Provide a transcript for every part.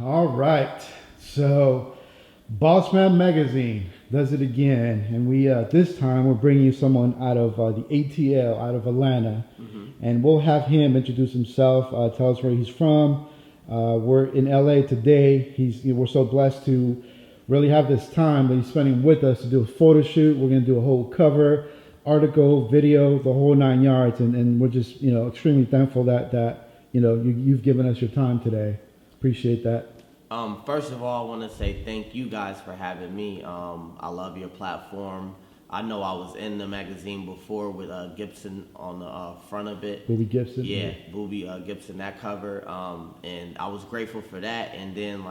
All right. So, Boss Man Magazine does it again, and we this time we're bringing you someone out of the ATL, out of Atlanta, and we'll have him introduce himself, tell us where he's from. We're in LA today. We're so blessed to really have this time that he's spending with us to do a photo shoot. We're going to do a whole cover, article, video, the whole 9 yards, and we're just extremely thankful that you've given us your time today. Appreciate that. First of all, I want to say thank you guys for having me. I love your platform. I know I was in the magazine before with Gibson on the front of it. Booby Gibson? Yeah, Booby Gibson, that cover. And I was grateful for that. And then,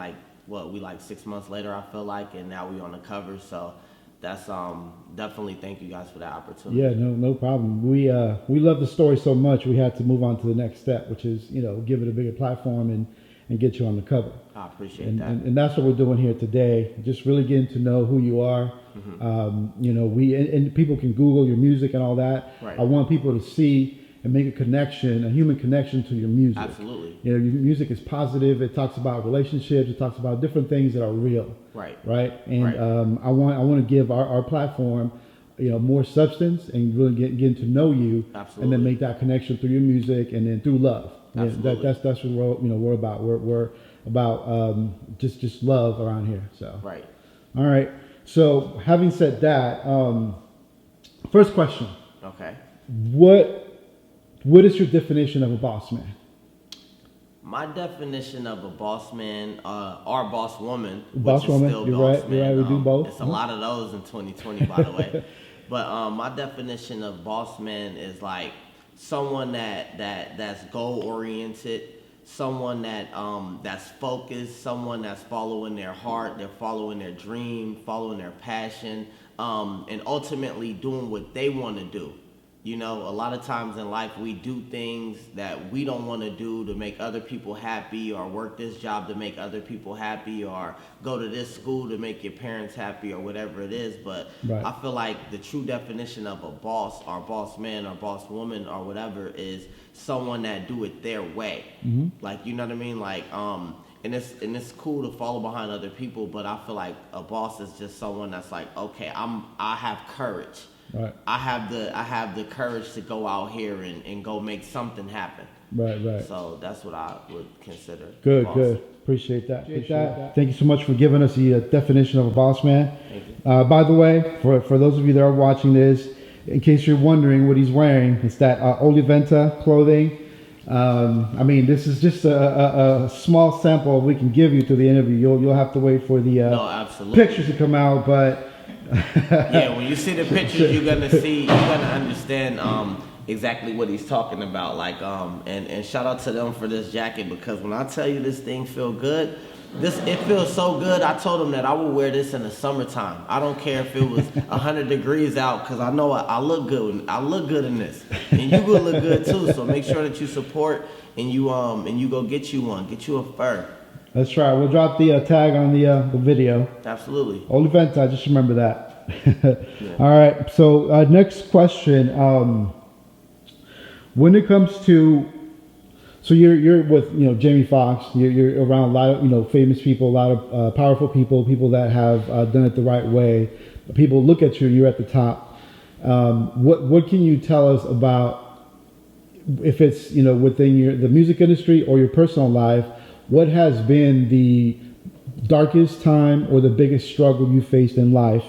6 months later, I feel like, and now we on the cover. So that's definitely thank you guys for that opportunity. Yeah, no problem. We love the story so much, we had to move on to the next step, which is, give it a bigger platform and get you on the cover. I appreciate that. And that's what we're doing here today. Just really getting to know who you are. And people can Google your music and all that. Right. I want people to see and make a connection, a human connection to your music. Absolutely. Your music is positive. It talks about relationships. It talks about different things that are real. Right. And right. I want to give our platform, more substance and really getting to know you. Absolutely. And then make that connection through your music and then through love. Absolutely. That's what we're about. We're about just love around here. So right. All right. So having said that, first question. Okay. What is your definition of a boss man? My definition of a boss man, or boss woman, boss which is woman. still You're boss right. man. You're right. We do both. It's a lot of those in 2020, by the way. But my definition of boss man is like someone that's goal oriented, someone that's focused, someone that's following their heart, they're following their dream, following their passion, and ultimately doing what they want to do. A lot of times in life we do things that we don't want to do to make other people happy, or work this job to make other people happy, or go to this school to make your parents happy, or whatever it is. But right. I feel like the true definition of a boss or boss man or boss woman or whatever is someone that do it their way. Like, you know what I mean? Like, and it's cool to follow behind other people, but I feel like a boss is just someone that's like, okay, I have courage. Right. I have the courage to go out here and go make something happen. Right. So that's what I would consider. Good. Appreciate that. Thank you so much for giving us the definition of a boss man. Thank you. By the way, for those of you that are watching this, in case you're wondering what he's wearing, it's that Oliventa clothing. This is just a small sample we can give you to the interview. You'll have to wait for the pictures to come out, but. Yeah, when you see the pictures, you're gonna understand exactly what he's talking about. Like, and shout out to them for this jacket, because when I tell you this thing feel good, it feels so good. I told him that I would wear this in the summertime. I don't care if it was 100 degrees out, because I know I look good. I look good in this, and you will look good too. So make sure that you support and you go get you one. Get you a fur. That's right. We'll drop the tag on the video. Absolutely. Oliventa, just remember that. Yeah. All right. So next question. When it comes to, so you're with Jamie Foxx. You're around a lot of famous people, a lot of powerful people that have done it the right way. People look at you. You're at the top. What can you tell us about, if it's within the music industry or your personal life? What has been the darkest time or the biggest struggle you faced in life?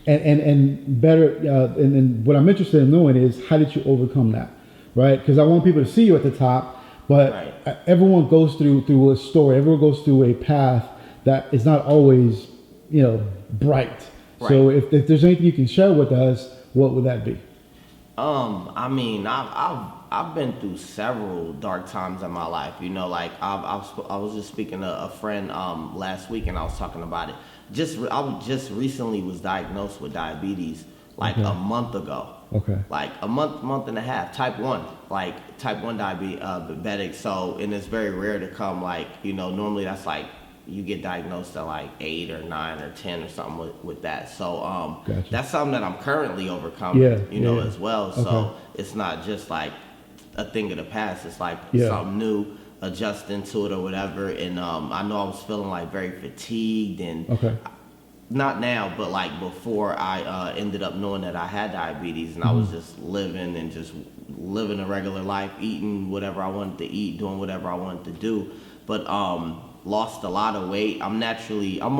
And better, and what I'm interested in knowing is, how did you overcome that, right? Because I want people to see you at the top, but right. Everyone goes through a story. Everyone goes through a path that is not always, bright. Right. So if there's anything you can share with us, what would that be? I've been through several dark times in my life. I was just speaking to a friend last week, and I was talking about it. I just recently was diagnosed with diabetes a month ago. Okay. Like a month and a half. Type 1 diabetic. So, and it's very rare to come. Normally that's you get diagnosed at 8 or 9 or 10 or something with that. So gotcha. That's something that I'm currently overcoming. As well. Okay. So it's not just a thing of the past. It's something new. adjusting to it or whatever. And I know I was feeling like very fatigued and Okay. not now, but like before I ended up knowing that I had diabetes, and I was just living a regular life, eating whatever I wanted to eat, doing whatever I wanted to do. But lost a lot of weight. I'm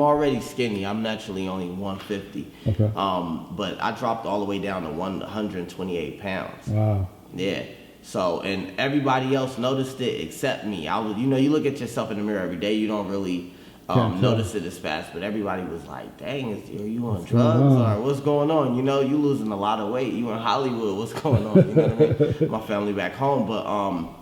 already skinny. I'm naturally only 150. Okay. But I dropped all the way down to 128 pounds. Wow. Yeah. So, and everybody else noticed it except me. I was, you look at yourself in the mirror every day, you don't really notice it as fast, but everybody was like, dang, are you on drugs or what's going on? You losing a lot of weight. You in Hollywood, what's going on? You know what I mean? My family back home.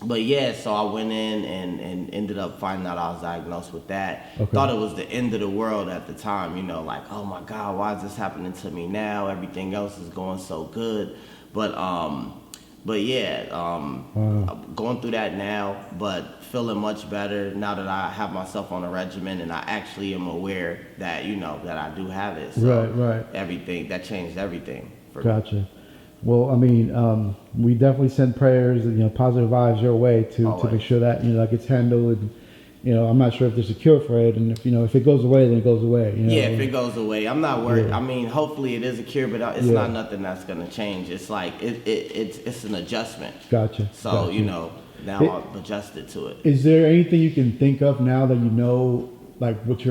But yeah, so I went in and ended up finding out I was diagnosed with that. Okay. Thought it was the end of the world at the time, like, oh my God, why is this happening to me now? Everything else is going so good. But yeah, going through that now, but feeling much better now that I have myself on a regimen and I actually am aware that, that I do have it. So Right. everything, that changed everything for me. Gotcha. Well, I mean, we definitely send prayers and, positive vibes your way to make sure that, that gets handled. And, I'm not sure if there's a cure for it. And if it goes away, then it goes away. Yeah, if it goes away. I'm not worried. Yeah. I mean, hopefully it is a cure, but it's not nothing that's going to change. It's like, it's an adjustment. Gotcha. So, Gotcha. Now I've adjusted to it. Is there anything you can think of now that like what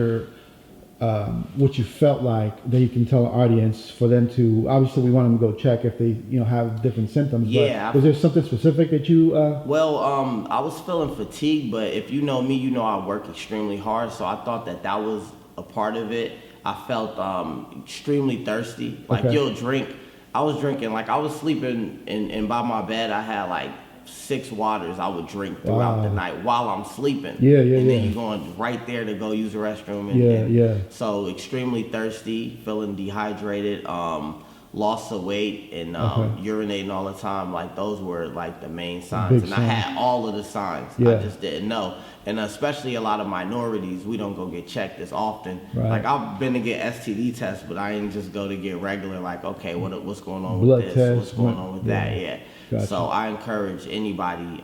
you felt like that you can tell the audience for them to, obviously we want them to go check if they, have different symptoms. Yeah. But was there something specific that you, Well, I was feeling fatigued, but if you know me, I work extremely hard. So I thought that was a part of it. I felt extremely thirsty. Like you'll drink. I was drinking, like I was sleeping and by my bed I had like 6 waters I would drink throughout the night while I'm sleeping. Yeah. And then you're going right there to go use the restroom. And so extremely thirsty, feeling dehydrated, loss of weight, and urinating all the time. Like those were like the main signs. I had all of the signs. I just didn't know. And especially a lot of minorities, we don't go get checked as often. Right. Like I've been to get STD tests, but I didn't just go to get regular. Like, okay, what's going on Blood with this? test, What's going on with that? Yeah. Gotcha. So I encourage anybody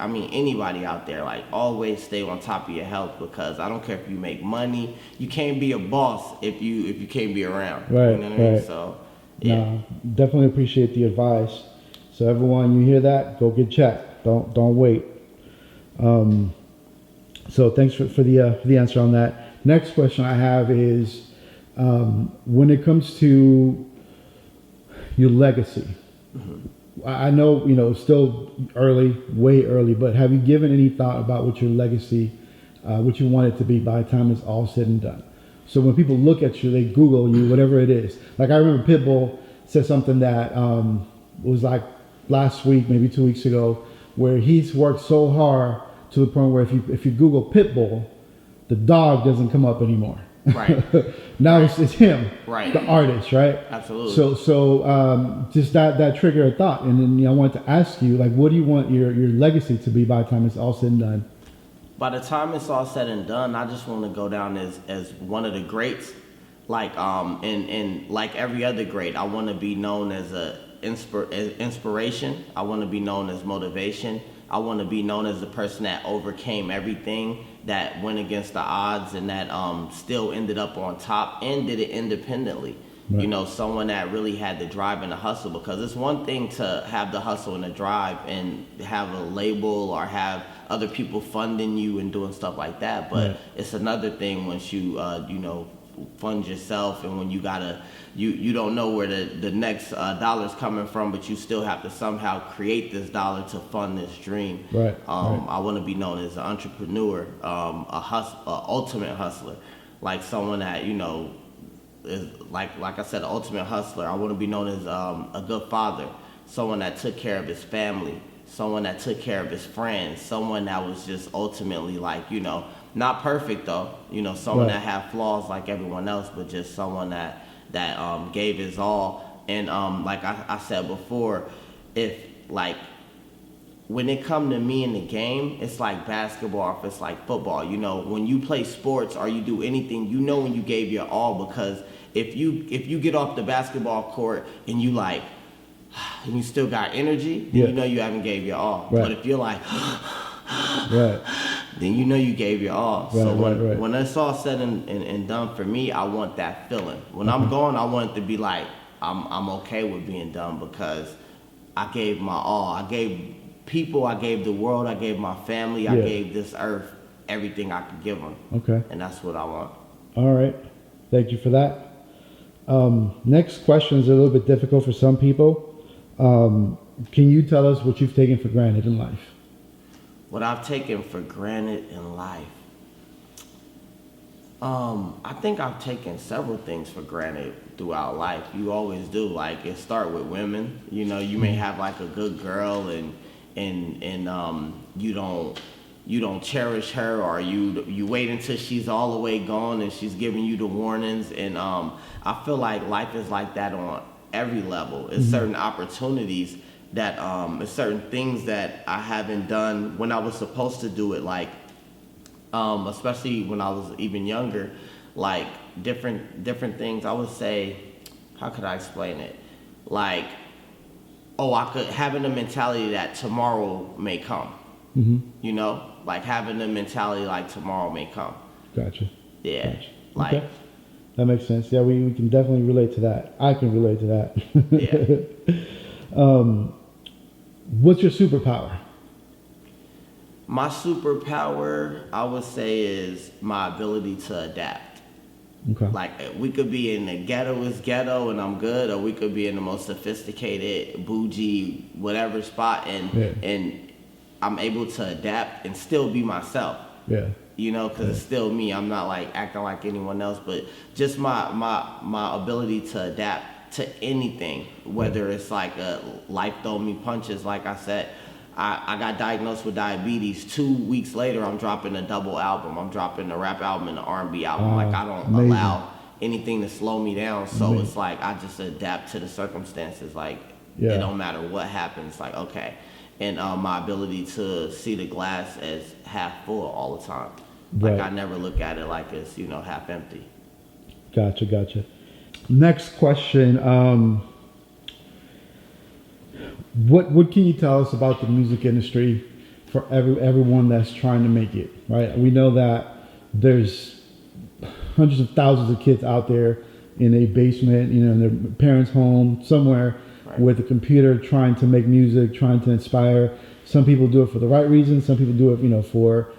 out there, like always stay on top of your health, because I don't care if you make money, you can't be a boss if you can't be around. Right. You know what I mean? So yeah. No, definitely appreciate the advice. So everyone, you hear that? Go get checked. Don't wait. So thanks for the answer on that. Next question I have is, when it comes to your legacy, I know, it's still early, way early, but have you given any thought about what your legacy, what you want it to be by the time it's all said and done? So when people look at you, they Google you, whatever it is. Like I remember Pitbull said something that was like last week, maybe 2 weeks ago, where he's worked so hard to the point where if you Google Pitbull, the dog doesn't come up anymore. Right. Now it's him, right, the artist, right? Absolutely. So just that triggered a thought, and then I wanted to ask you, like, what do you want your legacy to be by the time it's all said and done? By the time it's all said and done, I just want to go down as one of the greats, like and like every other great, I want to be known as inspiration. I want to be known as motivation. I want to be known as the person that overcame everything, that went against the odds, and that still ended up on top and did it independently. Right. Someone that really had the drive and the hustle, because it's one thing to have the hustle and the drive and have a label or have other people funding you and doing stuff like that, but right. It's another thing once you fund yourself, and when you gotta you don't know where the next dollar's coming from, but you still have to somehow create this dollar to fund this dream. Right. I want to be known as an entrepreneur, ultimate hustler, like someone that is like I said, an ultimate hustler. I want to be known as a good father, someone that took care of his family, someone that took care of his friends, someone that was just ultimately like, not perfect though, someone right. that had flaws like everyone else, but just someone that gave his all. And like I said before, if like when it come to me in the game, it's like basketball, or if it's like football. When you play sports or you do anything, when you gave your all, because if you get off the basketball court and you like, and you still got energy, then you haven't gave your all. Right. But if you're like, Right. then you know you gave your all. Right, So right. when it's all said and done for me, I want that feeling. When I'm gone, I want it to be like I'm okay with being done because I gave my all. I gave people, I gave the world, I gave my family, I gave this earth everything I could give them. Okay. And that's what I want. All right. Thank you for that. Next question is a little bit difficult for some people. Can you tell us what you've taken for granted in life? What I've taken for granted in life. I think I've taken several things for granted throughout life. You always do. Like it start with women. You know, you may have like a good girl and you don't cherish her, or you wait until she's all the way gone and she's giving you the warnings. And I feel like life is like that on every level. It's certain opportunities that it's certain things that I haven't done when I was supposed to do it. Like especially when I was even younger, like different things. I would say, how could I explain it? Like, I could having the mentality that tomorrow may come. You know, like having the mentality like tomorrow may come. Gotcha. Yeah. Gotcha. Like okay. That makes sense. Yeah, we can definitely relate to that. I can relate to that. Yeah. What's your superpower? My superpower, I would say, is my ability to adapt. Okay. Like we could be in the ghettoest ghetto and I'm good, or we could be in the most sophisticated, bougie, whatever spot, and I'm able to adapt and still be myself. Yeah. You know, because it's still me. I'm not like acting like anyone else, but just my ability to adapt to anything, whether it's like life throwing me punches. Like I said, I got diagnosed with diabetes. 2 weeks later, I'm dropping a double album. I'm dropping a rap album and an R&B album. Like I don't allow anything to slow me down. So it's like I just adapt to the circumstances. Like it don't matter what happens. Like okay. And my ability to see the glass as half full all the time. Like I never look at it like it's, half empty. Gotcha. Next question. What can you tell us about the music industry for everyone that's trying to make it, right? We know that there's hundreds of thousands of kids out there in a basement, in their parents' home, somewhere, with a computer trying to make music, trying to inspire. Some people do it for the right reasons. Some people do it, for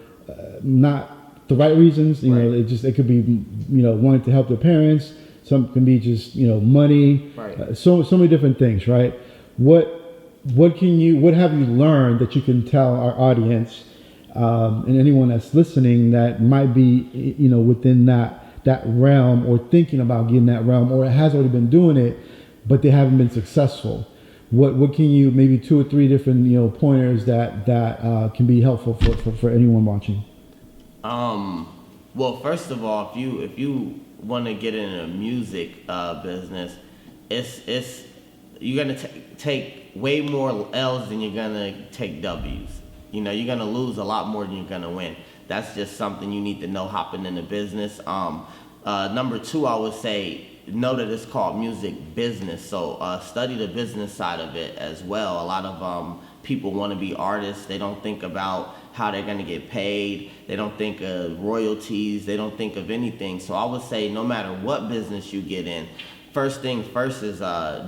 not the right reasons. It could be, wanting to help their parents. Some can be just, money. Right. So many different things, right? What have you learned that you can tell our audience and anyone that's listening that might be, within that realm or thinking about getting that realm, or has already been doing it, but they haven't been successful? What can you, maybe 2 or 3 different pointers that can be helpful for anyone watching? Well, first of all, if you want to get in a music business, it's you're gonna take way more L's than you're gonna take W's. You're gonna lose a lot more than you're gonna win. That's just something you need to know hopping in the business. Number 2, I would say, know that it's called music business. So study the business side of it as well. A lot of people want to be artists. They don't think about how they're going to get paid. They don't think of royalties. They don't think of anything. So I would say no matter what business you get in, first things first is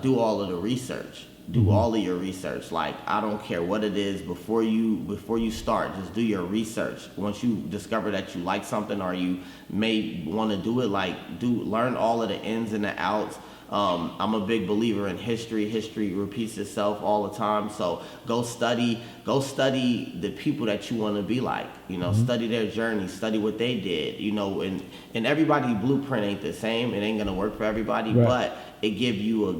do all of the research. Do all of your research. Like, I don't care what it is, before you start, just do your research. Once you discover that you like something or you may want to do it, learn all of the ins and the outs. I'm a big believer in history. History repeats itself all the time. So go study the people that you want to be like. Study their journey, study what they did. And everybody's blueprint ain't the same. It ain't gonna work for everybody, but it gives you a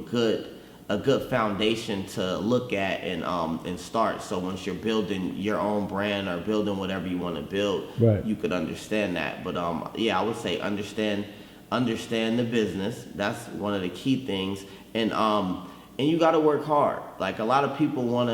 good foundation to look at and start. So once you're building your own brand or building whatever you want to build, you could understand that. But I would say understand the business. That's one of the key things. And you got to work hard. Like, a lot of people want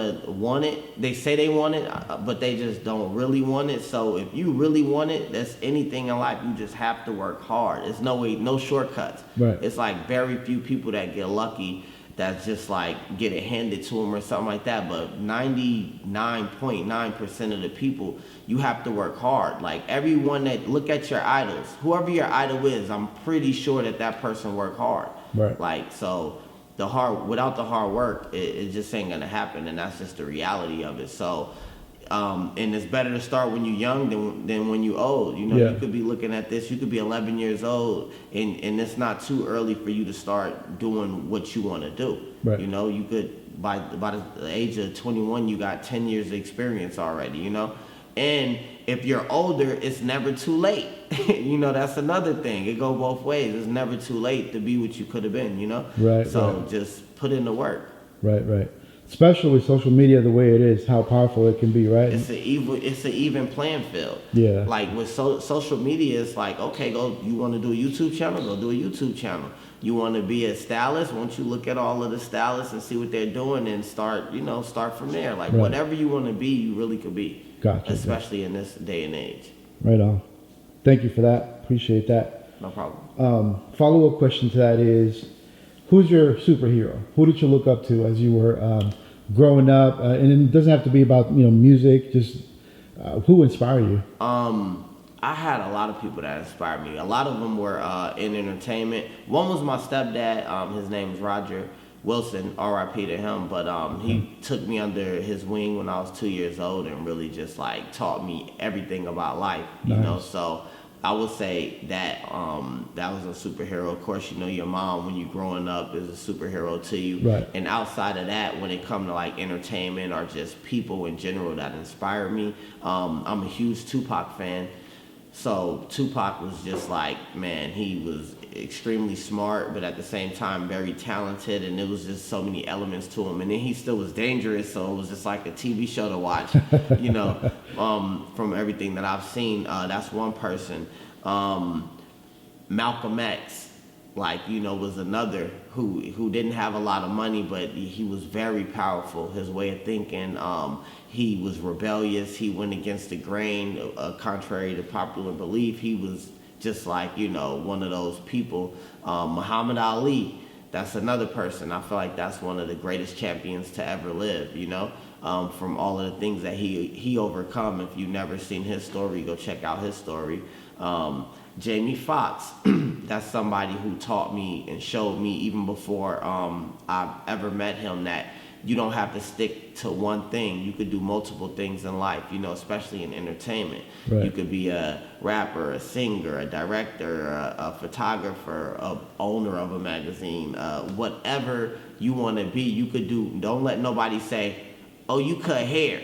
it. They say they want it, but they just don't really want it. So if you really want it, that's anything in life. You just have to work hard. There's no shortcuts. Right. It's like very few people that get lucky that's just like get it handed to them or something like that. But 99.9% of the people, you have to work hard. Like everyone that look at your idols, whoever your idol is, I'm pretty sure that person worked hard. Right. Like, so without the hard work, it just ain't gonna happen, and that's just the reality of it. So, and it's better to start when you're young than when you're old. You know, you could be looking at this, you could be 11 years old, and it's not too early for you to start doing what you want to do. Right. You know, you could, by the age of 21, you got 10 years of experience already, you know? And if you're older, it's never too late. You know, that's another thing. It go both ways. It's never too late to be what you could have been, you know? Right. So just put in the work. Right. Especially with social media the way it is, how powerful it can be, right? It's an even playing field. Yeah. Like with social media, it's like, okay, you want to do a YouTube channel? Go do a YouTube channel. You want to be a stylist? Why don't you look at all of the stylists and see what they're doing and start from there. Like whatever you want to be, you really could be. Gotcha. Especially in this day and age. Right on. Thank you for that. Appreciate that. No problem. Follow-up question to that is, who's your superhero? Who did you look up to as you were growing up? And it doesn't have to be about music. Just who inspired you? I had a lot of people that inspired me. A lot of them were in entertainment. One was my stepdad. His name is Roger Wilson, R.I.P. to him. But he took me under his wing when I was 2 years old and really just like taught me everything about life. You know, so I would say that that was a superhero. Of course, your mom when you're growing up is a superhero to you. Right. And outside of that, when it comes to like entertainment or just people in general that inspire me, I'm a huge Tupac fan. So Tupac was just like, man, he was extremely smart, but at the same time very talented, and there was just so many elements to him. And then he still was dangerous, so it was just like a TV show to watch, from everything that I've seen. That's one person. Malcolm X, was another who didn't have a lot of money, but he was very powerful. His way of thinking, he was rebellious. He went against the grain, contrary to popular belief. He was just like, one of those people. Muhammad Ali, that's another person. I feel like that's one of the greatest champions to ever live, from all of the things that he overcome. If you've never seen his story, go check out his story. Jamie Foxx, that's somebody who taught me and showed me even before I've ever met him that you don't have to stick to one thing. You could do multiple things in life, especially in entertainment. Right. You could be a rapper, a singer, a director, a photographer, a owner of a magazine, whatever you want to be, you could do. Don't let nobody say, oh, you cut hair.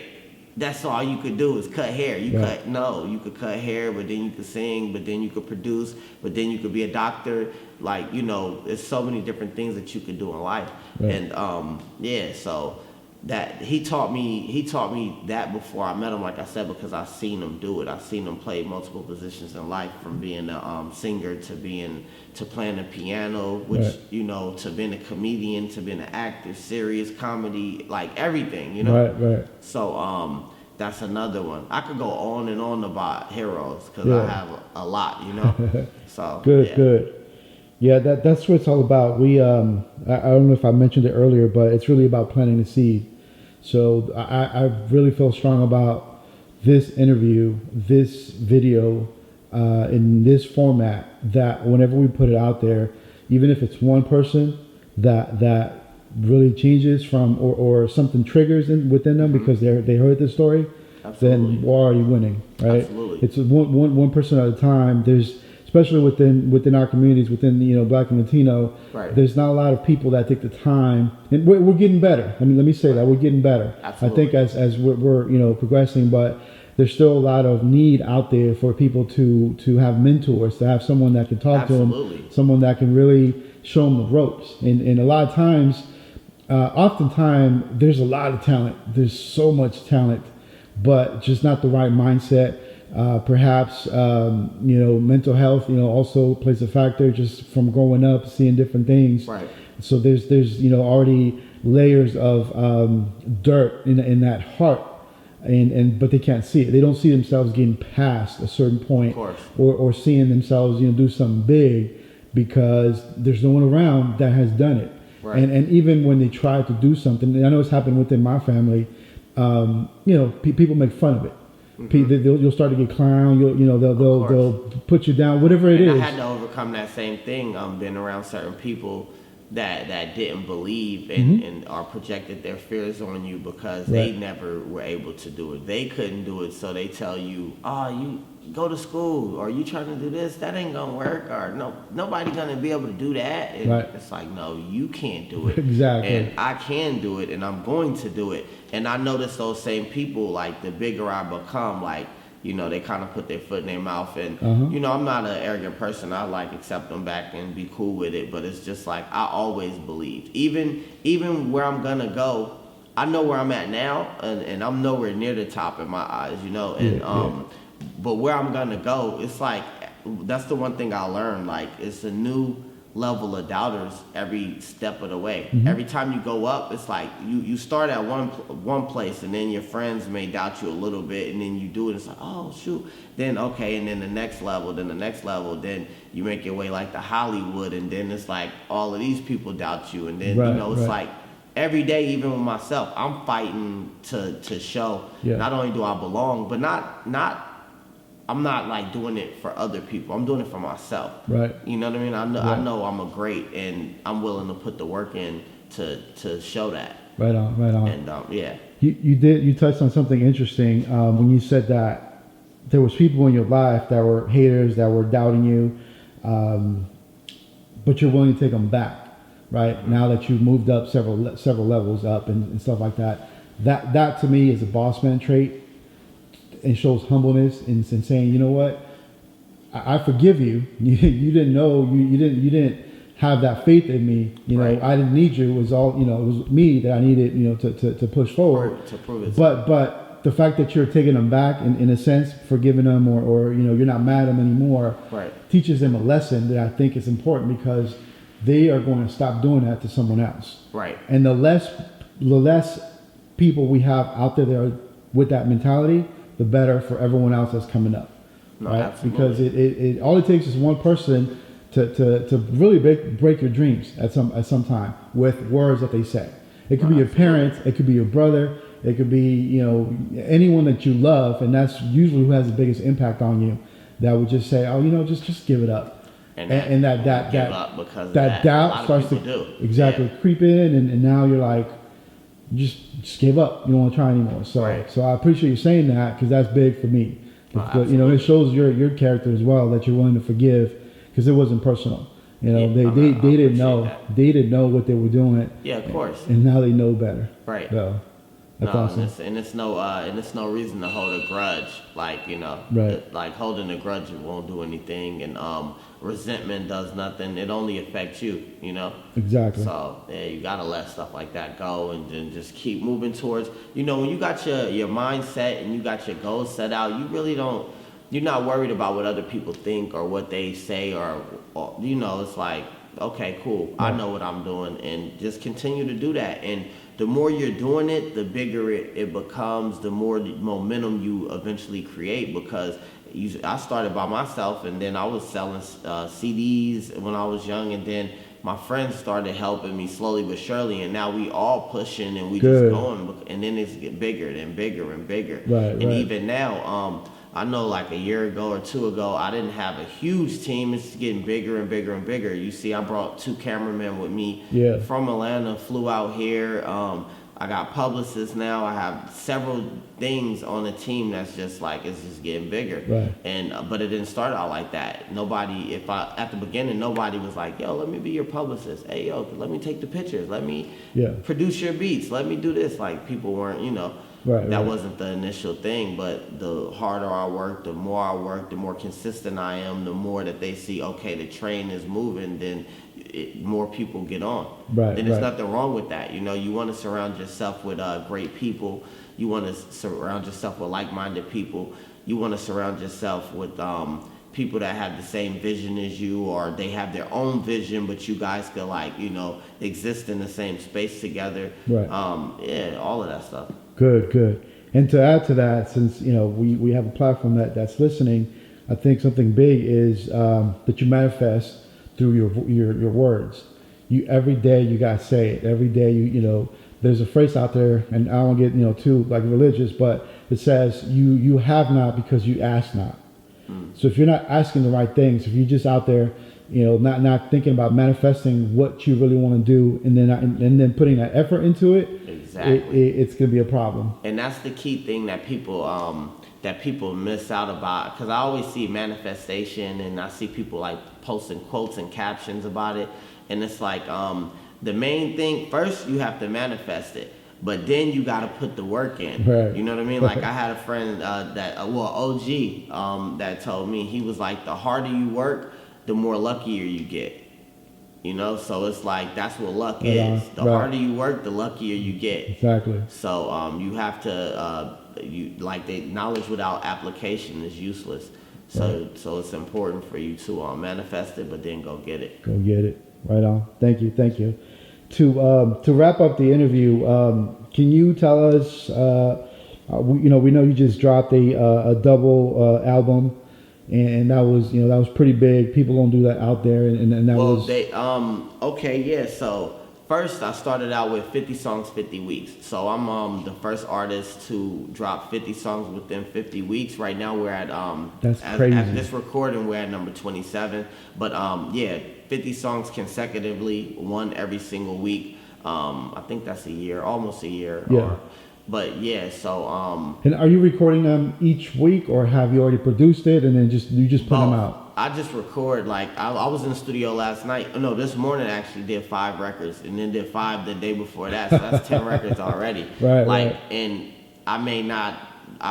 That's all you could do is cut hair. You could cut hair, but then you could sing, but then you could produce, but then you could be a doctor. There's so many different things that you could do in life. Right. And so that he taught me that before I met him, like I said, because I seen him do it. I seen him play multiple positions in life, from being a singer to playing the piano, which right. To being a comedian, to being an actor, serious comedy, like everything, Right. So that's another one. I could go on and on about heroes because I have a lot, So good. Yeah, that's what it's all about. We I don't know if I mentioned it earlier, but it's really about planting the seed. So I really feel strong about this interview, this video, in this format, that whenever we put it out there, even if it's one person that really changes from or something triggers within them, mm-hmm. because they heard this story, Absolutely. Then we're already winning, right? Absolutely. It's one person at a time. There's especially within our communities, within Black and Latino, right. There's not a lot of people that take the time, and we're getting better. I mean, let me say that we're getting better. Absolutely. I think as we're progressing, but there's still a lot of need out there for people to have mentors, to have someone that can talk Absolutely. to them, someone that can really show them the ropes. And a lot of times, oftentimes, there's a lot of talent. There's so much talent, but just not the right mindset. Perhaps mental health also plays a factor, just from growing up seeing different things. Right. So there's already layers of dirt in that heart, but they can't see it. They don't see themselves getting past a certain point, or seeing themselves do something big, because there's no one around that has done it. Right. And even when they try to do something, and I know it's happened within my family, people make fun of it. You'll start to get clowned. They'll put you down, whatever it is. I had to overcome that same thing. Being around certain people that didn't believe and or projected their fears on you because they never were able to do it. They couldn't do it, so they tell you, "Oh, you go to school, or you trying to do this? That ain't gonna work, or nobody gonna be able to do that." And it's like, no, you can't do it. Exactly. And I can do it, and I'm going to do it. And I notice those same people, like the bigger I become, like, they kind of put their foot in their mouth. And, I'm not an arrogant person. I accept them back and be cool with it. But it's just like, I always believed. Even where I'm going to go, I know where I'm at now. And I'm nowhere near the top in my eyes, And, but where I'm going to go, it's like, that's the one thing I learned. Like, it's a new level of doubters every step of the way. Every time you go up, it's like you start at one place, and then your friends may doubt you a little bit, and then you do it, it's like, oh shoot, then okay, and then the next level, then you make your way like to Hollywood, and then it's like all of these people doubt you, and then it's like every day, even with myself, I'm fighting to show not only do I belong, but I'm not like doing it for other people. I'm doing it for myself. Right. You know what I mean? I know I'm a great, and I'm willing to put the work in to show that. Right on. And You touched on something interesting when you said that there was people in your life that were haters, that were doubting you, but you're willing to take them back. Right. Now that you've moved up several levels up and stuff like that. That to me is a boss man trait. And shows humbleness and saying, you know what, I forgive you. You didn't know, you didn't have that faith in me. I didn't need you. It was all, it was me that I needed, to push forward. To prove it. But the fact that you're taking them back in a sense, forgiving them or you're not mad at them anymore, teaches them a lesson that I think is important because they are going to stop doing that to someone else. Right. And the less people we have out there that are with that mentality, the better for everyone else that's coming up, right? Absolutely. Because it all it takes is one person to really break your dreams at some time with words that they say. It could be your parents, it could be your brother, it could be anyone that you love, and that's usually who has the biggest impact on you. That would just say, oh, just give it up, and that doubt starts to creep in, and now you're like. Just give up. You don't want to try anymore. So I appreciate you saying that because that's big for me. It shows your character as well that you're willing to forgive because it wasn't personal. They didn't know. They didn't know what they were doing. Yeah, of course. And now they know better. Right. So that's awesome. And it's no reason to hold a grudge. Like holding a grudge won't do anything, and resentment does nothing. It only affects you. Exactly. So you gotta let stuff like that go, and then just keep moving towards. When you got your mindset and you got your goals set out, you really don't. You're not worried about what other people think or what they say or it's like, okay, cool. I know what I'm doing, and just continue to do that. And the more you're doing it, the bigger it becomes, the more momentum you eventually create because I started by myself, and then I was selling CDs when I was young, and then my friends started helping me slowly but surely, and now we all pushing and we just going, and then it's get bigger and bigger and bigger. Even now, I know like a year ago or two ago, I didn't have a huge team. It's getting bigger and bigger and bigger. You see, I brought 2 cameramen with me from Atlanta, flew out here. I got publicists now. I have several things on the team that's just like, it's just getting bigger. But it didn't start out like that. At the beginning, nobody was like, yo, let me be your publicist. Hey, yo, let me take the pictures. Let me produce your beats. Let me do this. Like, people weren't, that wasn't the initial thing, but the harder I work, the more consistent I am, the more that they see, okay, the train is moving, then more people get on. And there's nothing wrong with that. You want to surround yourself with great people. You want to surround yourself with like-minded people. You want to surround yourself with people that have the same vision as you, or they have their own vision, but you guys could exist in the same space together. All of that stuff. Good. And to add to that, since we have a platform that's listening, I think something big is that you manifest through your words. you every day you gotta say it. Every day you know. There's a phrase out there, and I don't get too like religious, but it says you have not because you ask not. So if you're not asking the right things, if you're just out there, not thinking about manifesting what you really want to do, and then putting that effort into it, exactly, it's gonna be a problem. And that's the key thing that people miss out about. Because I always see manifestation, and I see people like posting quotes and captions about it, and it's like the main thing first you have to manifest it. But then you got to put the work in. Right. You know what I mean? Like I had a friend OG, that told me, he was like, the harder you work, the more luckier you get. So it's like that's what luck is. The harder you work, the luckier you get. Exactly. So you have to knowledge without application is useless. So it's important for you to manifest it, but then go get it. Go get it. Right on. Thank you. To wrap up the interview, can you tell us? We know you just dropped a double album, and that was pretty big. People don't do that out there, and that was. Okay, yeah. So first, I started out with 50 songs, 50 weeks. So I'm the first artist to drop 50 songs within 50 weeks. Right now, we're at that's crazy. At this recording, we're at number 27. But 50 songs consecutively, one every single week. I think that's a year, almost a year. Yeah. But yeah, so And are you recording them each week, or have you already produced it and then you just put them out? I just record. Like I was in the studio last night. No, this morning I actually did 5 records, and then did 5 the day before that. So that's 10 records already. Right. And I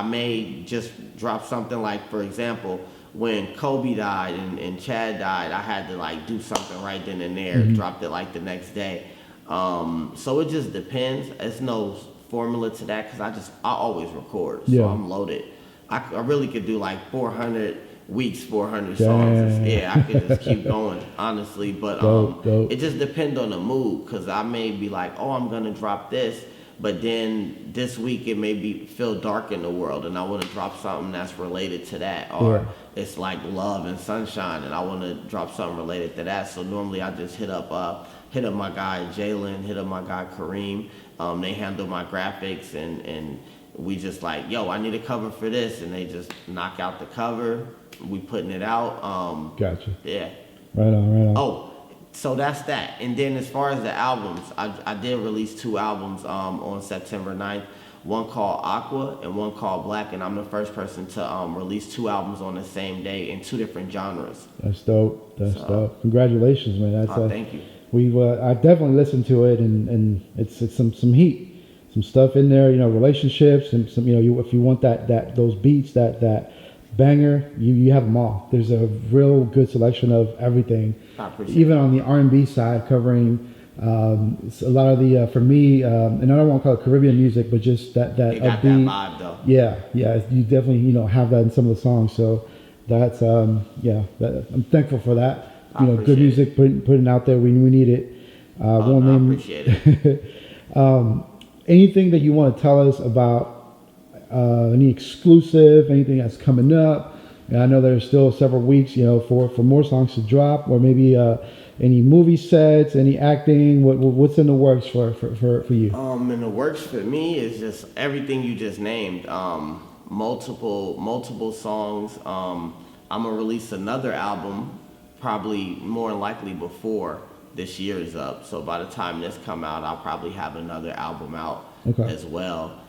may just drop something like, for example, when Kobe died and Chad died, I had to do something right then and there. Dropped it the next day. So it just depends. It's no formula to that, because I always record. So I'm loaded. I really could do 400 weeks, 400 songs. I could just keep going, honestly. But dope. It just depends on the mood, because I may be like, oh, I'm gonna drop this, but then this week it may feel dark in the world, and I want to drop something that's related to that. Or it's like love and sunshine, and I want to drop something related to that. So normally I just hit up my guy Jalen, hit up my guy Kareem. They handle my graphics, and we just I need a cover for this, and they just knock out the cover. We putting it out. Gotcha. Yeah. Right on. Oh, so that's that. And then as far as the albums, I did release 2 albums on September 9th. One called Aqua and one called Black, and I'm the first person to release 2 albums on the same day in 2 different genres. That's dope. That's dope. Congratulations, man. Thank you. I've definitely listened to it, and it's some heat, some stuff in there. Relationships, and some if you want those beats, that banger, you have them all. There's a real good selection of everything. I appreciate Even it. On the R&B side, covering a lot of the for me, and I don't want to call it Caribbean music, but just that It got upbeat. that vibe though. Yeah, you definitely have that in some of the songs. So that's I'm thankful for that. Good music, putting out there. We need it. I appreciate it. Anything that you want to tell us about any exclusive, anything that's coming up? And I know there's still several weeks, for more songs to drop, or maybe any movie sets, any acting. What's in the works for you? In the works for me is just everything you just named. Multiple songs. I'm gonna release another album, probably more than likely before this year is up. So by the time this come out, I'll probably have another album out as well,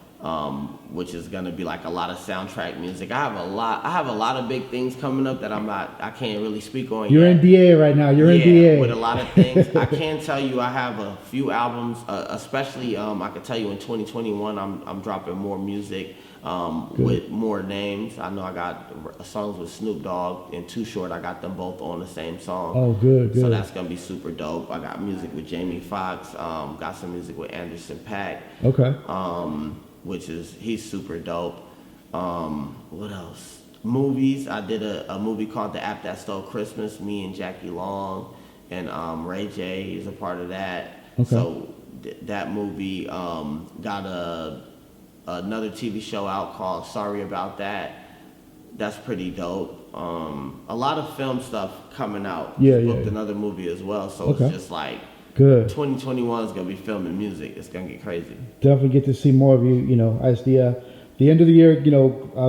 which is gonna be a lot of soundtrack music. I have a lot of big things coming up that I can't really speak on. You're yet. NDA right now. You're NDA with a lot of things. I can tell you I have a few albums, especially I could tell you in 2021 I'm dropping more music. With more names. I know I got songs with Snoop Dogg and Too Short. I got them both on the same song. Oh, good. So that's gonna be super dope. I got music with Jamie Foxx. Got some music with Anderson .Paak. Okay. He's super dope. What else? Movies. I did a movie called The App That Stole Christmas. Me and Jackie Long and Ray J is a part of that. Okay. So that movie got another TV show out called Sorry About That. That's pretty dope. A lot of film stuff coming out. Booked another movie as well. So it's just Good. 2021 is gonna be filming music. It's gonna get crazy. Definitely get to see more of you. You know, as the end of the year,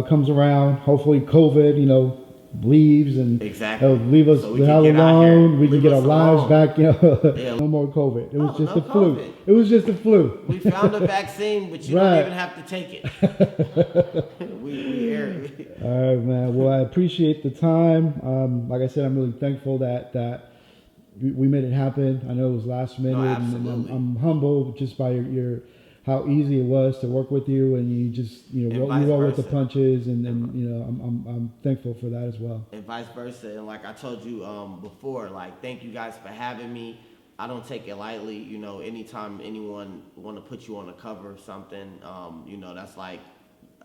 comes around. Hopefully, COVID, leaves and Exactly. leave us So the hell alone. We can get our lives back. Yeah. No more COVID. It was just no a flu. COVID. It was just a flu. We found a vaccine, but you Right. don't even have to take it. we air it. All right, man. Well, I appreciate the time. Like I said, I'm really thankful that we made it happen. I know it was last minute, No, and absolutely. I'm humbled just by your how easy it was to work with you, and you just And you vice roll with the versa. punches, and I'm thankful for that as well. And vice versa. And like I told you before, like thank you guys for having me. I don't take it lightly. Anytime anyone want to put you on the cover of something, that's like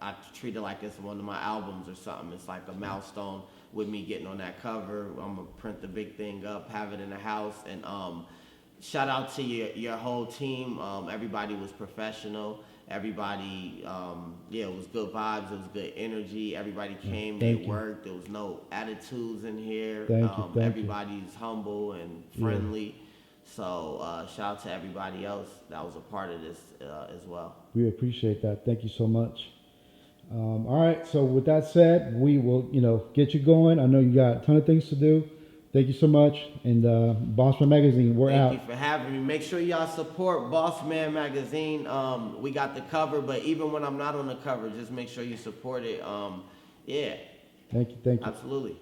I treat it like it's one of my albums or something. It's like a milestone with me getting on that cover. I'm gonna print the big thing up, have it in the house, and shout out to your whole team. Everybody was professional. Everybody, it was good vibes. It was good energy. Everybody came. They worked. There was no attitudes in here. Thank you. Everybody's humble and friendly. So shout out to everybody else that was a part of this as well. We appreciate that. Thank you so much. All right. So with that said, we will get you going. I know you got a ton of things to do. Thank you so much. And Bossman Magazine, we're out. Thank you for having me. Make sure y'all support Boss Man Magazine. We got the cover, but even when I'm not on the cover, just make sure you support it. Yeah. Thank you. Absolutely.